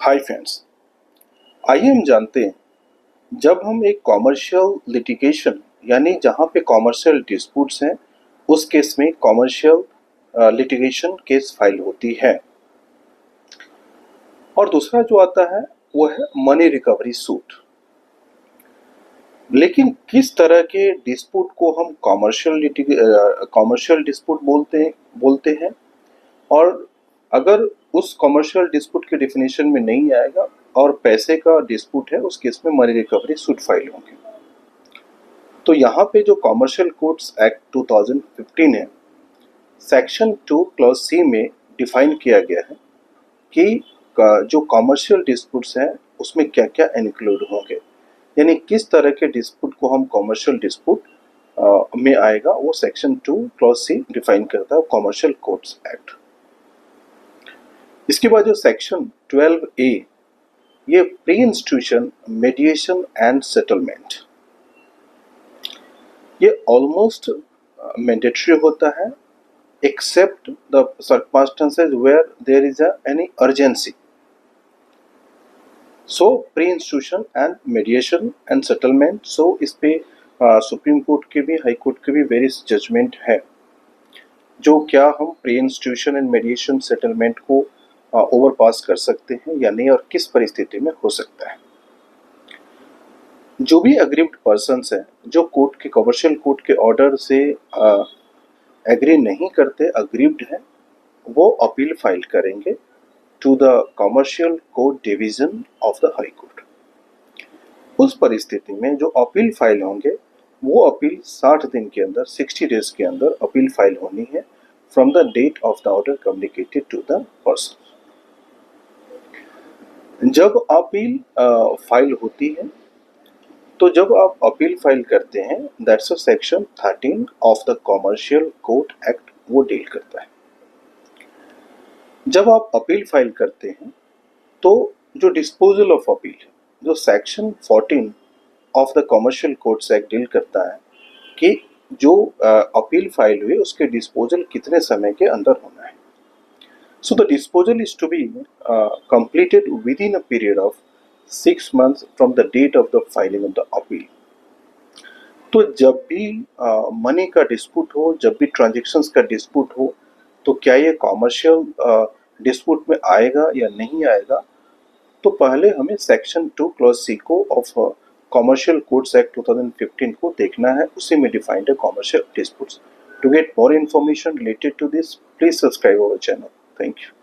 Hi friends, आइए हम जानते हैं जब हम एक कॉमर्शियल लिटिगेशन यानी जहां पे कॉमर्शियल डिस्प्यूट्स हैं उस केस में कॉमर्शियल लिटिगेशन केस फाइल होती है। और दूसरा जो आता है वो है मनी रिकवरी सूट। लेकिन किस तरह के डिस्प्यूट को हम कॉमर्शियल डिस्प्यूट बोलते हैं और अगर उस कॉमर्शियल डिस्प्यूट के डेफिनेशन में नहीं आएगा और पैसे का डिस्प्यूट है उस केस में मनी रिकवरी सूट फाइल होंगे। तो यहाँ पे जो कॉमर्शियल कोड्स एक्ट 2015 है, सेक्शन 2 क्लॉज सी में डिफाइन किया गया है कि जो कॉमर्शियल डिस्प्यूट्स हैं उसमें क्या क्या इंक्लूड होंगे, यानी किस तरह के डिस्प्यूट को हम कॉमर्शियल डिस्प्यूट में आएगा वो सेक्शन 2 क्लॉज सी डिफाइन करता है कॉमर्शियल कोड्स एक्ट। इसके बाद जो सेक्शन 12A ये pre institution mediation and settlement, ये ऑलमोस्ट मैंडेटरी होता है except the circumstances where there is any urgency. So pre institution and mediation and settlement, so इस पे सुप्रीम कोर्ट के भी हाई कोर्ट के भी वेरियस जजमेंट है जो क्या हम प्री इंस्टीट्यूशन एंड मेडिएशन सेटलमेंट को ओवरपास कर सकते हैं या नहीं और किस परिस्थिति में हो सकता है। जो भी अग्रीव्ड पर्सन्स हैं जो कोर्ट के कमर्शियल कोर्ट के ऑर्डर से एग्री नहीं करते, अग्रीव्ड हैं, वो अपील फाइल करेंगे to the commercial court division of the high court. उस परिस्थिति में जो अपील फाइल होंगे वो अपील 60 दिन के अंदर 60 डेज के अंदर अपील फाइल होनी है from the date of the order communicated to the person. जब अपील फाइल होती है तो जब आप अपील फाइल करते हैं that's a section 13 of the commercial court act वो डील करता है। जब आप अपील फाइल करते हैं तो जो डिस्पोजल ऑफ अपील जो section 14 of the commercial courts act deal करता है कि जो अपील फाइल हुई उसके डिस्पोजल कितने समय के अंदर होना है। So the disposal is to be completed within a period of 6 months from the date of the filing of the appeal. तो जब भी मनी का डिस्प्यूट हो, जब भी ट्रांजेक्शन्स का डिस्प्यूट हो, तो क्या ये कॉमर्शियल डिस्प्यूट में आएगा या नहीं आएगा, तो पहले हमें सेक्शन 2 क्लॉज सी को ऑफ कॉमर्शियल कोड्स एक्ट 2015 को देखना है, उसी में डिफाइंड है commercial disputes. To get more information related to this, please subscribe our channel. Thank you.